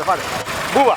Fare. Buba.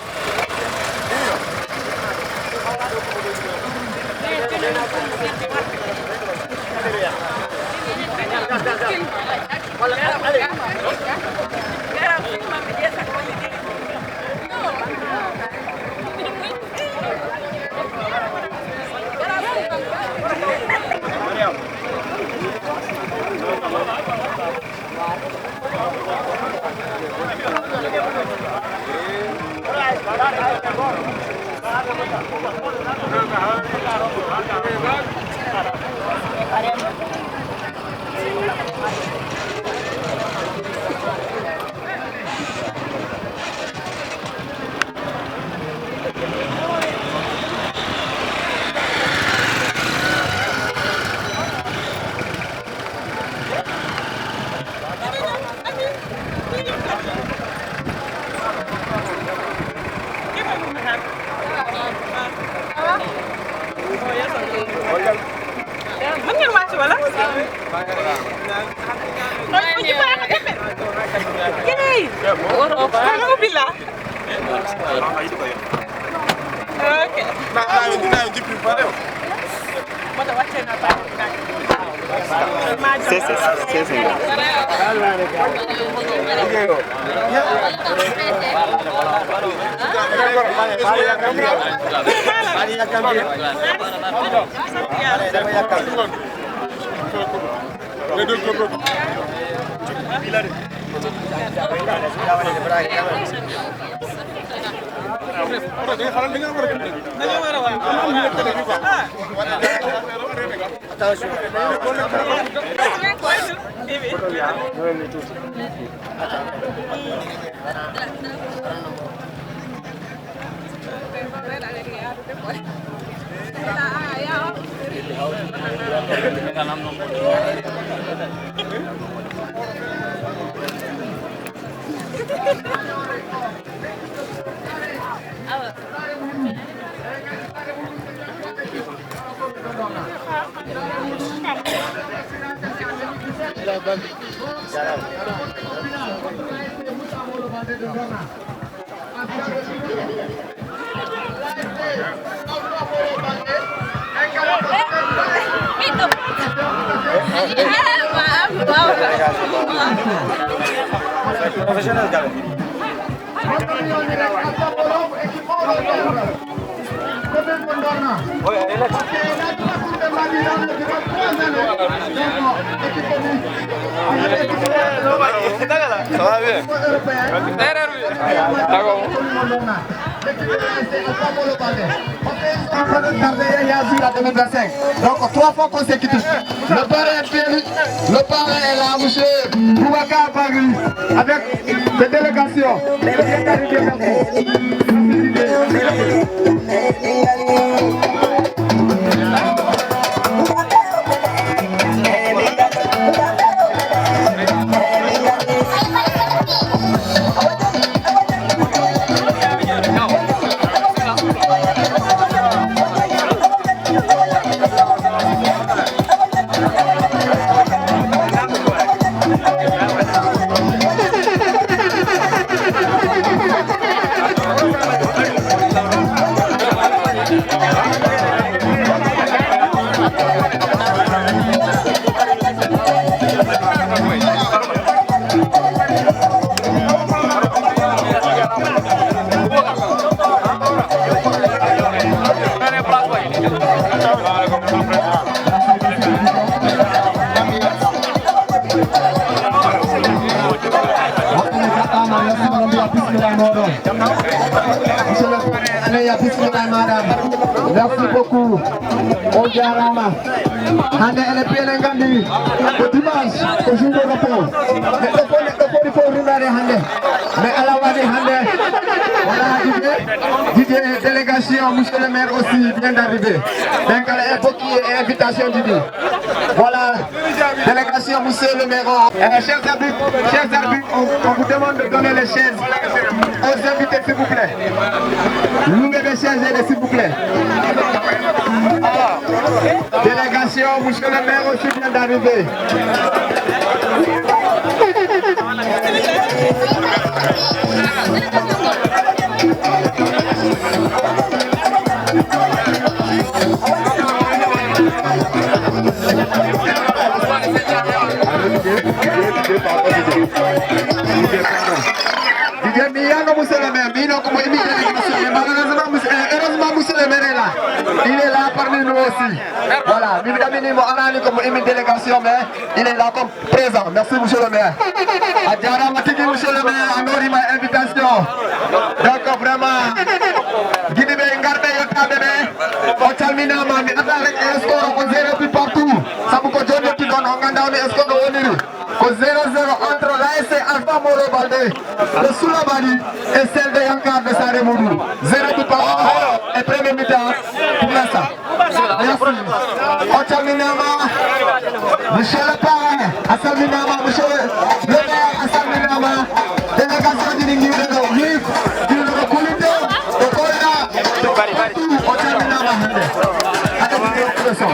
Profesional kali. Oh ya, enak. Ça va bien. Donc 3 fois consécutifs. Le parrain est là, monsieur Boubacar Bagui, avec de délégation. Merci beaucoup. On diarama. Hande ele pele ngandi. Ko dimanche ko jour de repos. Il faut remarquer hande. Mais à la wadi hande. Voilà Didier délégation, monsieur le maire aussi vient d'arriver. Donc elle est beaucoup invitation Didier. Voilà délégation monsieur le maire. Chers arbitres, on vous demande de donner les chaises aux invités s'il vous plaît. Louez les chaises s'il vous plaît. Délégation, monsieur le maire aussi vient d'arriver. Monsieur le maire, heureusement monsieur le maire est là. Il est là parmi nous aussi. Voilà, une délégation, mais il est là comme présent. Merci monsieur le maire. Adjara Matigi, monsieur le maire, honori ma invitation. Donc vraiment, Guinée Ngarde Yota Bébé, Ochalmina Mami, Atarek Esco, on zéro plus partout. Sabuko Jojo qui donne Onganda, on Esco de Oniri. 0-0 entre l'AS Alpha Moro Balde, le Soulabali et celle de Yankar de Saremoudou. 0 tout par et premier mi-temps pour l'instant. Merci. Ochaminama, monsieur le parrain, Assaminama, monsieur le maire, Assaminama, délégation du Ningu de Rive, du Comité, de Kola, de partout, Ochaminama. Allez, le son.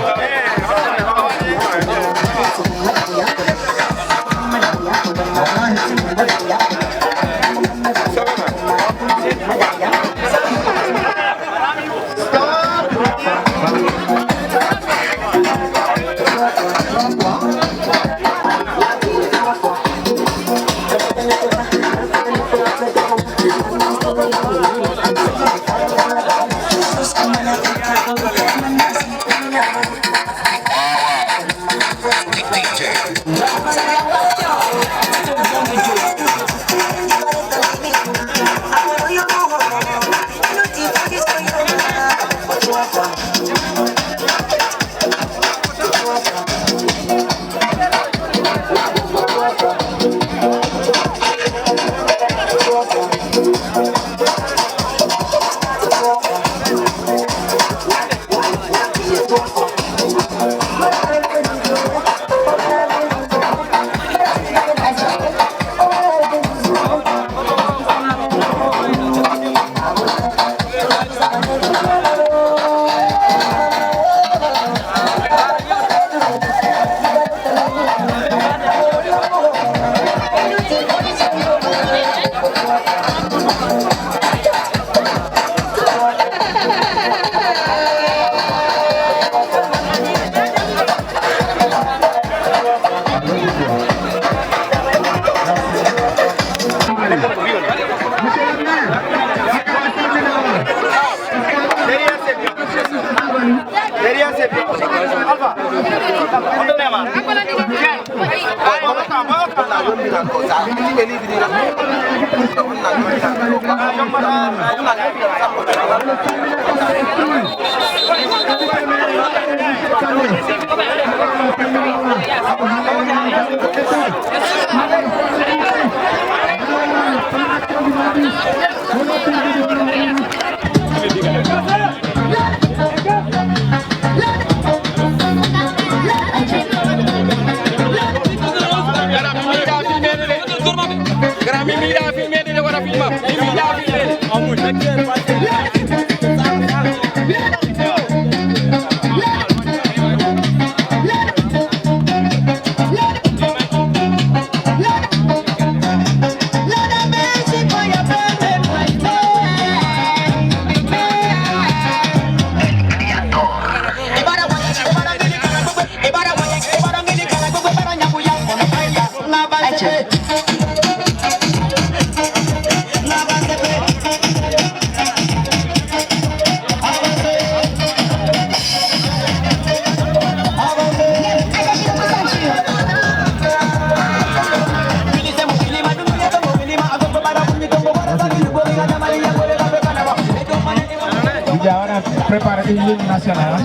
Prepare une ligne nationale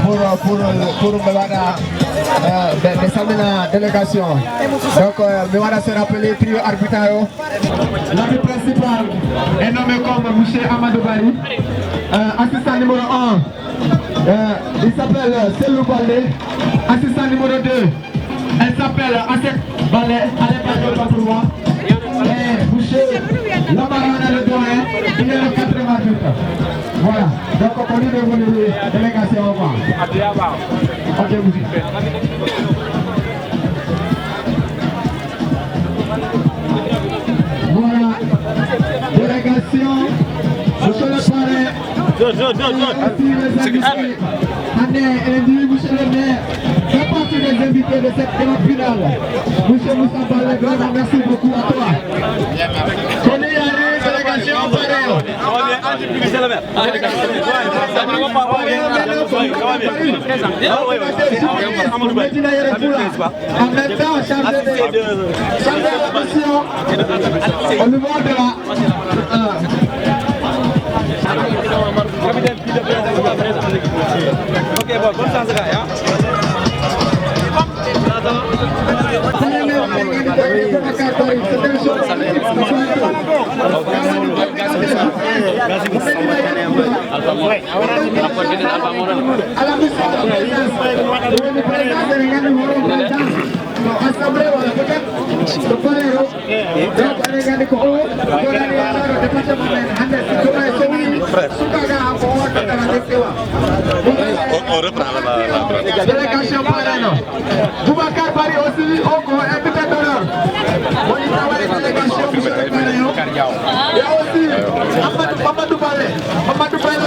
pour descendre la délégation. Donc, me va se rappeler trio arbitraire. L'arbitre principal est nommé comme M. Amadou Bari. Assistant numéro 1, il s'appelle Selou Balé. Assistant numéro 2, elle s'appelle Asek Balé. Allez, pas pour moi. Et Boucher, Lamarana le doyen, il est le 4e arbitre. Voilà, donc on est devenu délégation au revoir. Ok, Boucher. Voilà, délégation, monsieur le parrain. Monsieur le maire, fait partie des invités de cette grande finale. Monsieur Moussa Balé, merci beaucoup à toi. Délégation en même temps, chargé de la mission au niveau de la... Ok, bon, bonne chance, gars. On reprend la délégation parrain. Boubacar Bari aussi, invité d'honneur. On y travaille la délégation et aussi Mamadou Balé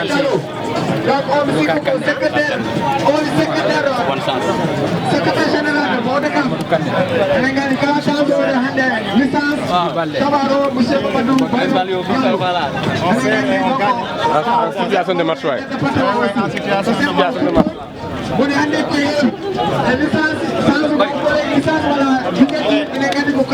Diallo. Donc on dit que secrétaire général de Modekam. Ngani ka change de hande licence Tabaro monsieur Mamadou Balé. situation de marche. Situation de marche. Vous avez licence voilà, si vous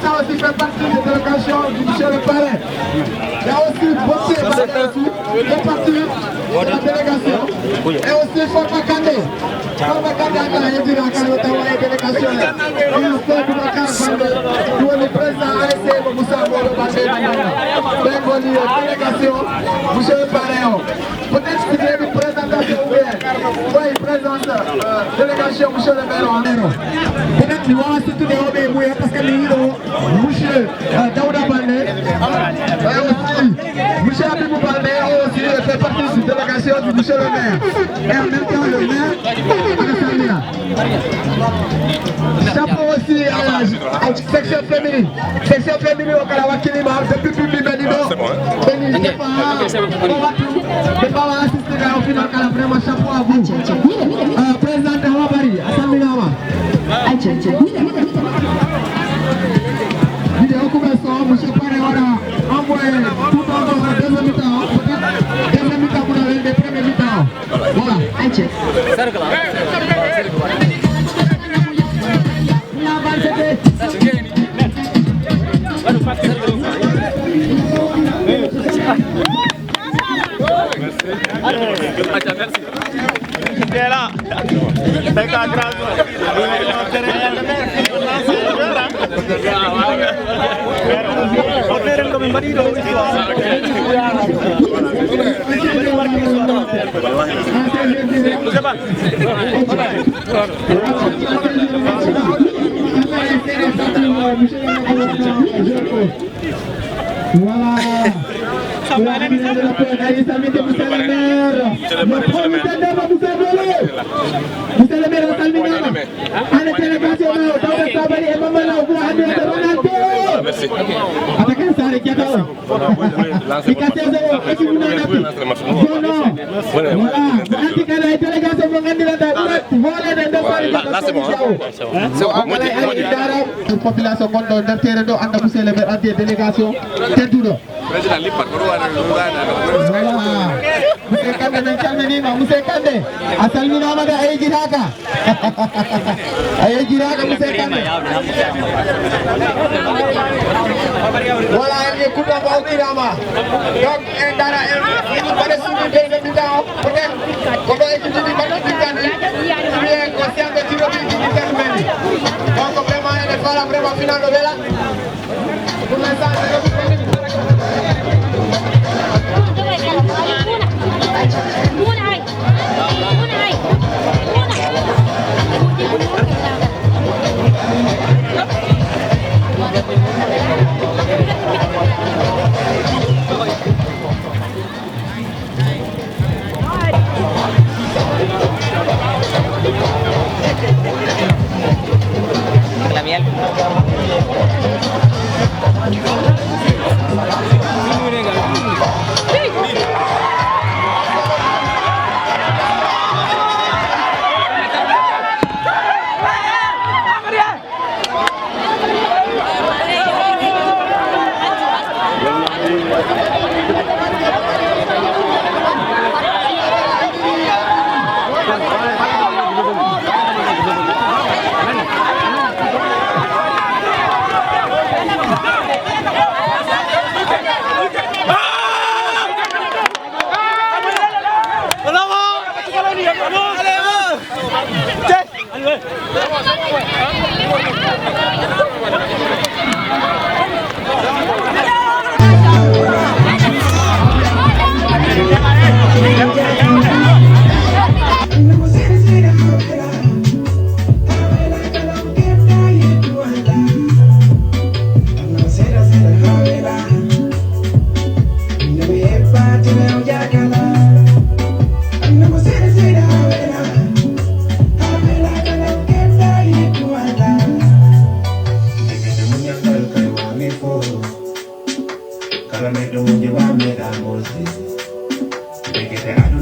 ça aussi fait partie de la délégation du monsieur le parrain. Il y a aussi Bossé fait partie de la délégation. Et aussi Forma Kandé. Forma Kandé a été dans la délégation. Il fait du Bakar Kandé. Nous, le président ASC, Moussa Bolo Bandé, Bengoli, délégation, monsieur le parrain. Peut-être qu'il y a une présentation ouverte. Oui, présence, délégation, monsieur le maire en héros. Peut-être qu'il y a aussi tous les hommes parce que les héros, monsieur Daouda Bandé, monsieur Abibou Bandé aussi fait partie de la délégation du monsieur le maire. Et en même temps, le maire, chapeau aussi à la section féminine. Section féminine au Kalawakilima, depuis Bibi Benino. Je vais assister au final à la vraiment chapeau à vous. Président de Wabari, Assam Minama. Vidéo commençant, monsieur Paré, envoyé tout en deuxième mi-temps. Deuxième mi-temps pour les premiers mi-temps. Voilà. Merci. population gonɗo nder terre ɗo anda monsieur le maire addi délégation tedduɗo voilà monsieur Kande min calminima monsieur Kande a salminama de a yejitaka a yejitaka monsieur Kande voilà en écoute on ɓawɗirama donc en dara en mbaɗa suuɗi ɓeyde mbita o peut être koɗo étudiɗi mbaɗo ɗiggani bien conscient de tiroɗiji intermeni donc vraiment ene fala vraiment final ɗo weela pour l'instant la miel. Kala me do mo je ba me da mo si. Be ke te adu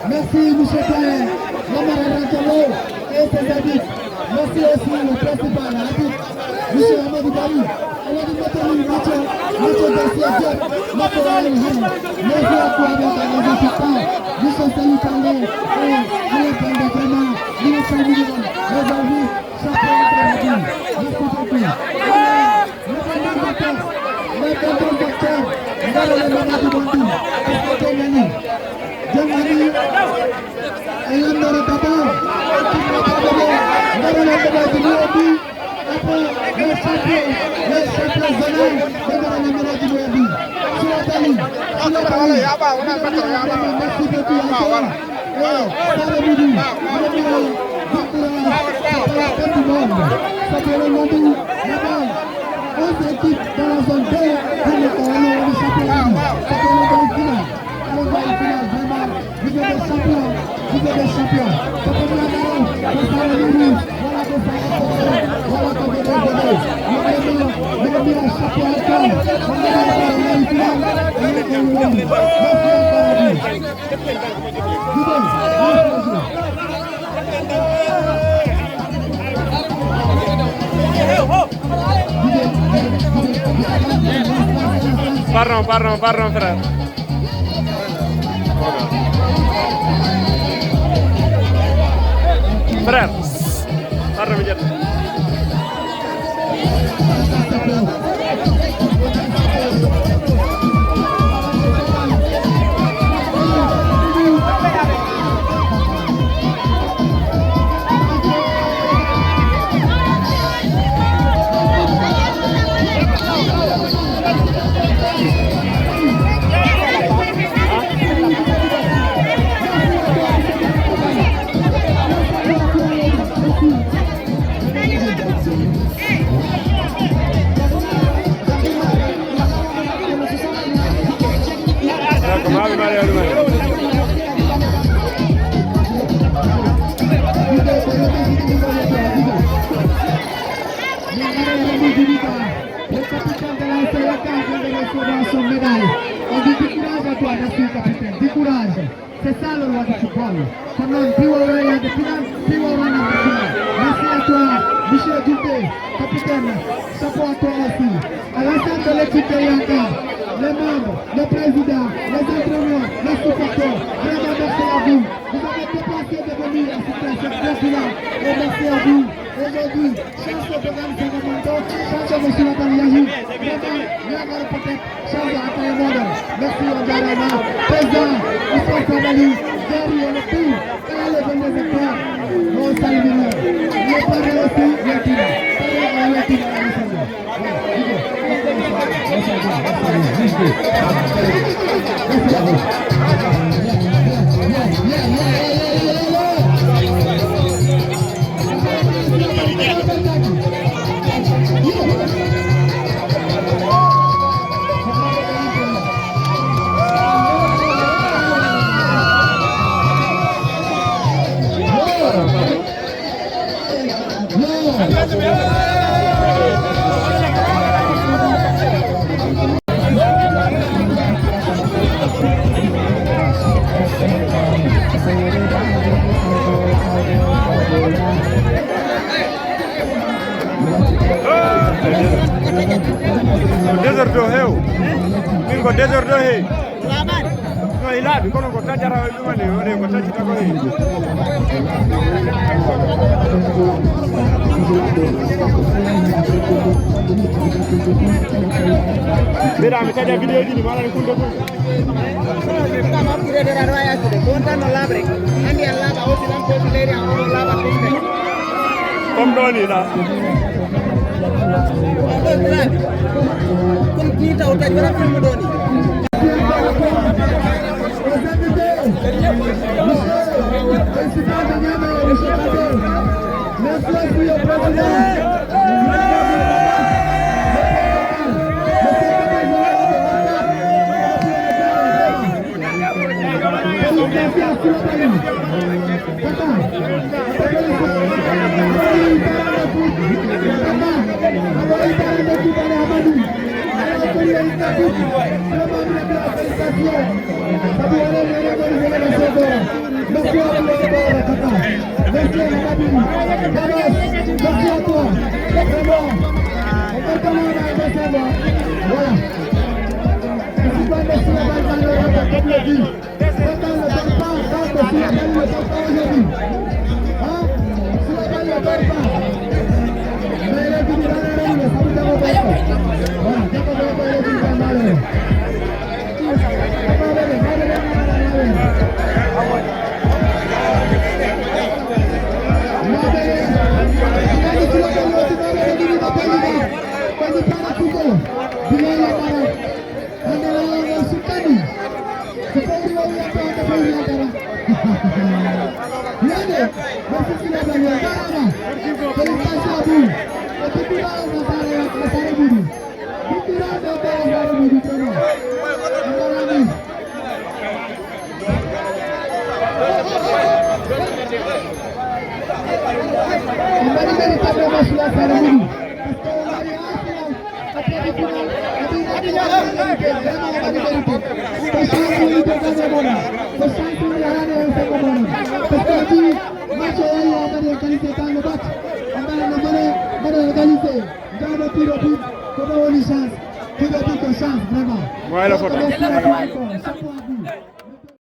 Merci Michel Claire, Lamara Rancalo et ses habits. Merci aussi le principal arbitre, Michel Amadou Bari, Amadou Matali, Mathieu Garcia Diop, Mathieu Ali Ham, merci à toi avec les assistants, Michel Salut Kandé et Alain Kandé vraiment, Michel Salut les arbitres, champion de la vie. Merci beaucoup. Les conducteurs, nous allons les mener du bon tour. Jomani, ayam dari kata, dari lembaga DBOB, apa les champions zonal, dari lembaga DBOB. Silakan, merci beaucoup encore. Salam Budi, tout le monde. Ça fait le monde là-bas. 11 équipes dans la zone B, pour le championnat. Ça fait le grand final. Vous êtes des champions, vous êtes des champions. Ça fait la gagne, ça fait le rouge, voilà que ça va faire, voilà que vous êtes des champions encore. On est dans la finale, on est dans le monde. Merci encore à vous. Pardon, frère. Frère, pardon, Midjet. Le capitaine de la SLK vient de recevoir son médaille. On dit du courage à toi, merci capitaine, du courage. C'est ça le roi du football. Quand on dit au roi de finale, puis au roi de finale. Merci à toi, Michel Dupé, capitaine. Chapeau à toi aussi. À l'ensemble de l'équipe de Yanka, les membres, le président, les entraîneurs, les supporters, vraiment merci à vous. Vous avez déplacé de venir assister à cette grande finale. Et merci à vous. Aujourd'hui, chance de gagner ce moment, chance de monsieur Nathalie Yahou, vraiment, Yagar peut-être, chance de Atay Model. Merci au Garama, président, Ousmane Sabali, Jerry et le tout, et les 22 hectares, mon salut. Les parents aussi, les tirs, parents et les tirs à l'ensemble. Merci à vous. Désordre heu min ko désordre he no e laaɓi kono ko tajara ɗumani one ko taccita ko he mbiɗa mi taƴa vidéo ji ɗi maɗani kunde ɗum kama ɓuurede aɗa wawi accude ko won tan no laaɓre andi an laaɓa aussi tan poti leydi an ono laaɓa tumde comme ɗo ni ɗa comme ni taw taƴ wona filme ɗo ni Merci Voilà la photo.